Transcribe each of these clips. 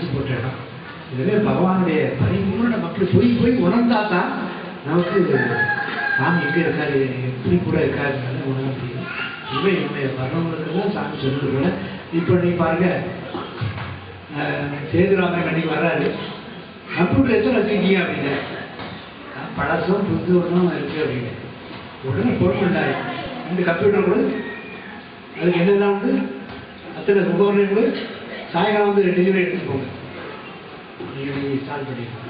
அமைச்சு போட்ட இடம். இதுவே பகவானுடைய பரிபூர்ண நம்ம அப்படி போய் போய் உணர்ந்தா தான் நமக்கு சாமி எங்கே இருக்காரு, எப்படி கூட இருக்காருனால உணர முடியும். இவை என்னுடைய வர்றவங்களுக்கெல்லாம் சாமி சொல்றது கூட. இப்போ நீ பாருங்க, சேதுராமன் அன்னைக்கு வர்றாரு, கம்ப்யூட்டர் எத்தனை வச்சுருக்கீங்க அப்படின்னு. பழசும் புது ஒன்றும் இருக்குது அப்படின்னு உடனே ஃபோன் பண்ணாரு. இந்த கம்ப்யூட்டர் கூட அதுக்கு என்னெல்லாம் உண்டு, அத்தனை முகவரையும் கூட சாயங்காலம் வந்து டெலிவரி எடுத்துட்டு போங்க, நீங்கள் ஸ்டார்ட் பண்ணிடுங்க.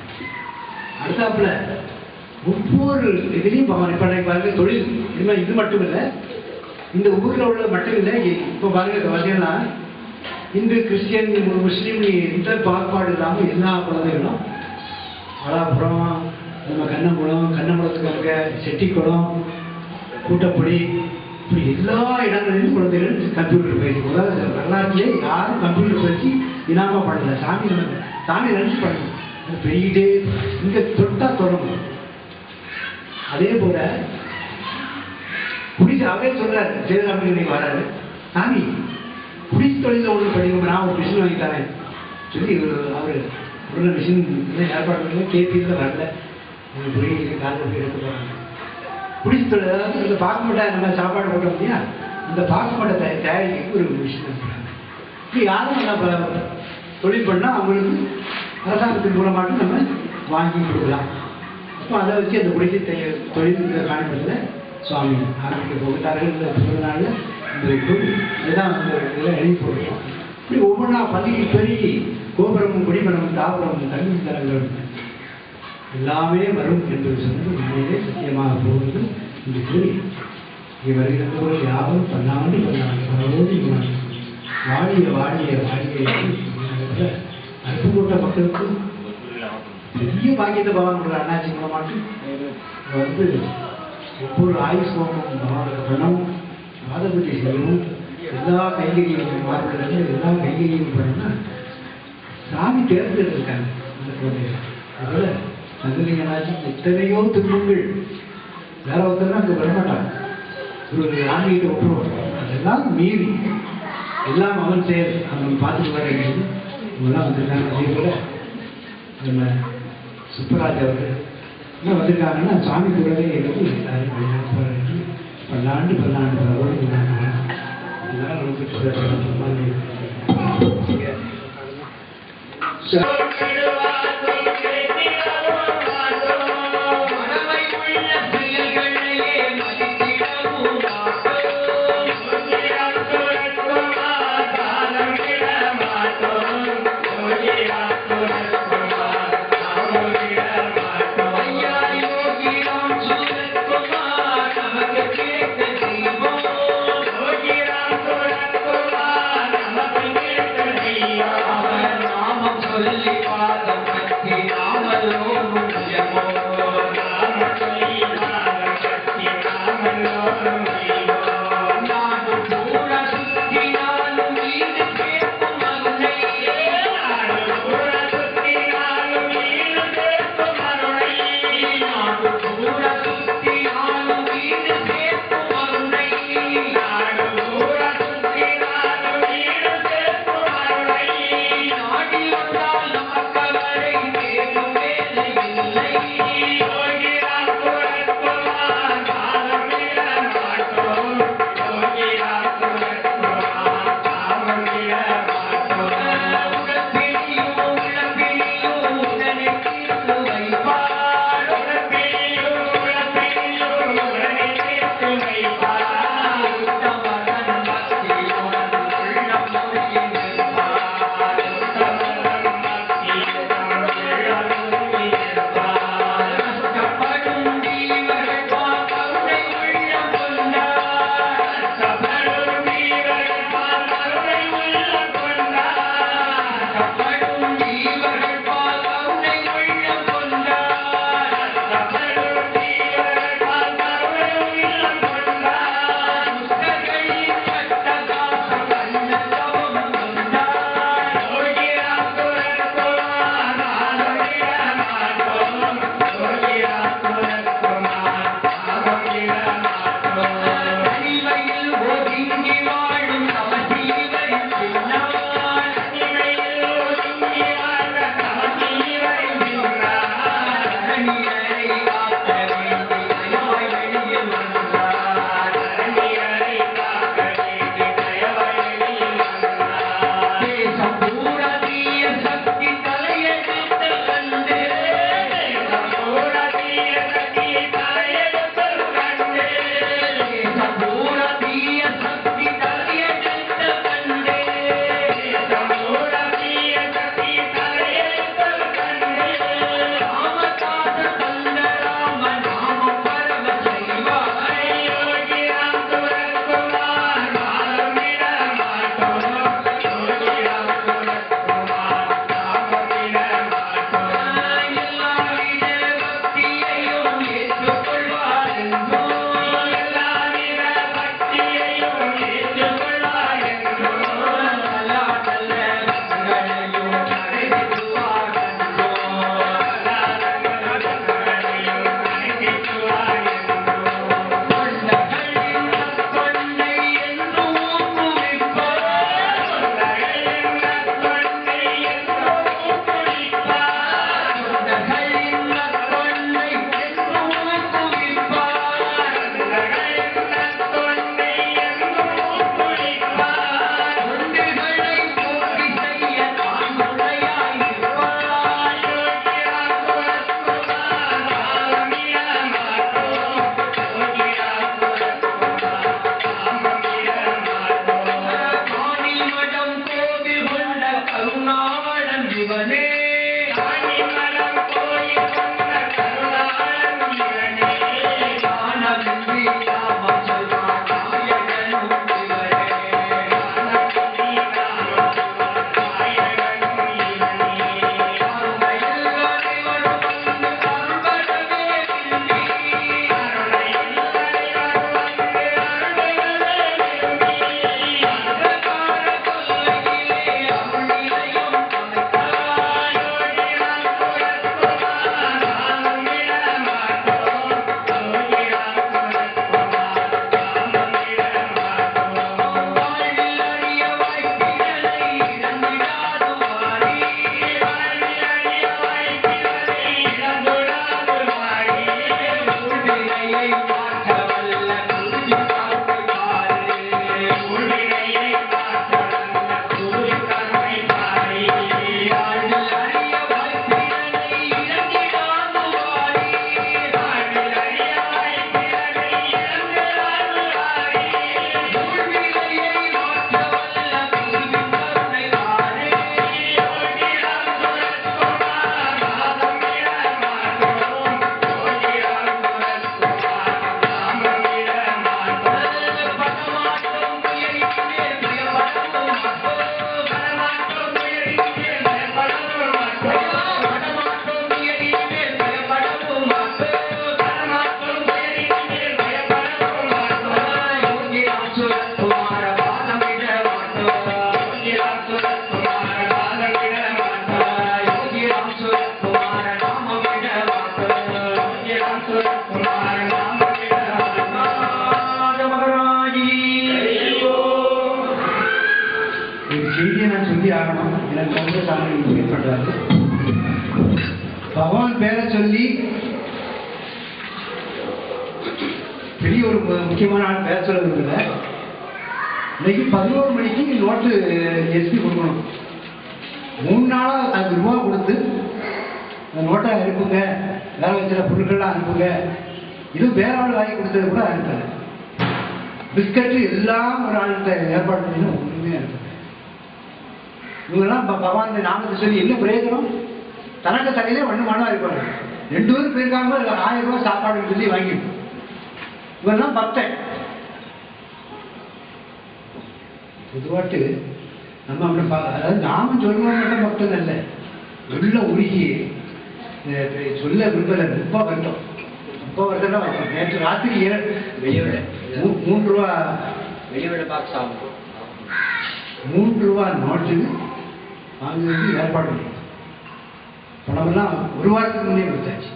அடுத்தாப்புல ஒவ்வொரு இதுலேயும் பகவான் இப்போ பாருங்க தொழில் இனிமேல் இது மட்டும் இல்லை, இந்த ஊரில் உள்ள மட்டும் இல்லை. இப்போ பாருங்க பார்த்தீங்கன்னா இந்து கிறிஸ்டியன் முஸ்லீம் எந்த பாகுபாடு இல்லாமல் எல்லா குழந்தைகளும் அழாப்புறம், நம்ம கண்ணங்குளத்துக்கு இருக்க செட்டிக்குளம், கூட்டப்பொடி, இப்படி எல்லா இடங்களிலும் குழந்தைகள் கம்ப்யூட்டர் பயிற்சி. அதாவது வரலாற்றிலே யாரும் கம்ப்யூட்டர் பயிற்சி இல்லாம பண்ணல. சாமி நினைச்சு பண்ணணும், பெய்யிட்டே இங்க தொட்டா தொடங்கும். அதே போல குடிச்சு அவரே சொல்றாரு, சேதுராமன் வராரு, சாமி குடிச்சு தொழில ஒன்று படிக்கும், நான் ஒரு மிஷின் வாங்கி தரேன் சொல்லி அவரு உள்ள மிஷின் ஏற்பாடு பண்ணல. கேபியில் வரல, புரியுது காலையில் போய் எடுத்து போறாங்க. குடிச்சு தொழில், அதாவது இந்த பாக்குமட்டை நம்ம சாப்பாடு போட்டோம் இல்லையா, இந்த பாக்குமட்டை தயாரிக்க ஒரு மிஷின் அனுப்புறாங்க. இப்படி யாரும் நம்ம தொழில் பண்ணால் அவங்களுக்கு அரசாங்கத்தின் மூலமாக நம்ம வாங்கி கொடுக்கலாம். அப்போ அதை வச்சு அந்த குடிசை தொழில் காணிப்பத்தில் சுவாமி ஆரம்பிக்க போகிறார்கள். இந்த பிறந்தநாள் இதுதான் அந்த இதெல்லாம் எழுதி போடுறோம். இப்படி ஒவ்வொன்றா பள்ளி பெருகி கோபுரமும் குடிமரமும் தாபுரமும் தண்ணி தரங்களும் எல்லாமே வரும் என்று சொன்னது உண்மையிலே சத்தியமாக போவது என்று கூறி இங்கே வருகிறவர்கள் யாரும் பல்லாண்டு வாடிய வாடிய வாடிய அற்புதப்பட்ட மக்களுக்கு பெரிய பாக்கியத்தை பகவான் கொடுக்குற அண்ணாச்சி மூலமாட்டு வந்து ஒவ்வொரு ஆயுஷ் ஹோமம் பகவானுக்கு பண்ணவும், பாதபூஜை செய்யவும், எல்லா கைகறியும் மாறுகிறது, எல்லா கைகறியும் பண்ணணும்னா சாமி தேர்ந்தெடுத்திருக்காங்க அந்த குழந்தைகள். அதுபோல நகரிங்கனாச்சு எத்தனையோ துன்பங்கள் வேற ஒருத்தர் அங்கே வரமாட்டாங்க, ஒரு ஆன்மீகத்தை விட்டுருவோம். அதெல்லாம் மீறி எல்லாம் அவன் செயல் அவன் பார்த்துட்டு வர இவங்கெல்லாம் வந்திருக்காங்க. அதே போல நம்ம சுப்பராஜ் அவர்கள் என்ன வந்திருக்காங்கன்னா சாமி கூடவே இருந்து எல்லாரும் பல்லாண்டு பல்லாண்டு இதெல்லாம் நமக்கு நாமம் சொல்லி சிவனே செய்தியை நான் சொல்லி ஆகணும். எனக்கு வந்து சாமி ஃபீல் பண்றாரு. பகவான் பேரை சொல்லி பெரிய ஒரு முக்கியமான ஆள் பேர சொல்றது இல்லை. இன்னைக்கு 11 மணிக்கு நோட்டு எஸ்பி கொடுக்கணும். 3 நாளா அதுக்கு ரூபா கொடுத்து அந்த நோட்டை அனுப்புங்க, வேலை வச்சுற பொருட்கள்லாம் அனுப்புங்க. இது வேற ஆள் வாங்கி கொடுத்தது கூட அனுப்பல. பிஸ்கட்டு எல்லாம் ஒரு ஆள்கிட்ட ஏற்பாடு பண்ணி ஒன்றுமே அனுப்பல. இவங்கெல்லாம் பகவான் நாமத்தை சொல்லி என்ன பிரயோஜனம்? தனக்கு தலையிலே ஒன்று மாணவா இருப்பாங்க. 2 பேரும் போயிருக்காங்க, 1000 ரூபாய் சாப்பாடுன்னு சொல்லி வாங்கிட்டு இவெல்லாம் பக்தன். பொதுவாட்டு நம்ம அப்படி அதாவது நாம சொல்லுவோம் மட்டும் பக்தன் இல்லை, உள்ள உருகி சொல்ல விரும்பல. ரொம்ப வருத்தம், ரொம்ப வருத்தம் வருத்தம். நேற்று ராத்திரி 3 ரூபா வெளியோட பாக்ஸ் ஆகும். 3 ரூபா நோட்டு வாங்குறதுக்கு ஏற்பாடு பண்ணி பணமெல்லாம் 1 வாரத்துக்கு முன்னே கொடுத்தாச்சு.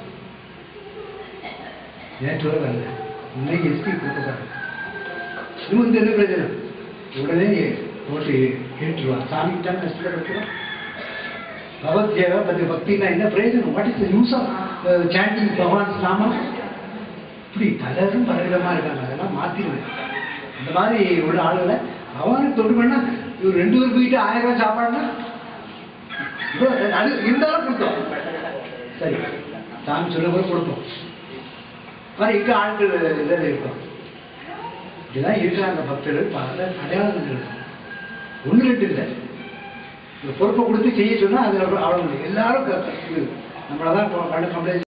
நேற்று வரல, இன்னைக்கு எஸ்பி கொடுத்தாங்க. இன்னும் வந்து என்ன பிரச்சனை? உடனே நோட்டு 8 ரூபா சாமிக்கு தான் கஷ்டப்படுத்துறோம். பகவத்கீதை பற்றி பக்தினா என்ன பிரயோஜனம்? What is the use of chanting Bhagavan's namam? இப்படி பலரும் பலவிதமாக இருக்காங்க. அதெல்லாம் மாற்றிடுவேன். இந்த மாதிரி உள்ள ஆளுகளை அவனுக்கு தொண்டு பண்ணா இவர் 2 பேர் போயிட்டு 1000 ரூபாய் சாப்பாடுனா அது இருந்தாலும் கொடுத்தோம். சரி, சாமி சொல்ல கூட கொடுப்போம். மாதிரி இங்கே ஆட்கள் இதில் இருக்கும். இப்படிதான் இருக்கிறாங்க பக்தர்கள். பல அடையாளங்கள் 1 2 இல்லை. இந்த பொறுப்பை கொடுத்து செய்ய சொன்னால் அது அவ்வளோ எல்லாரும் நம்மளதான் கம்ப்ளைண்ட்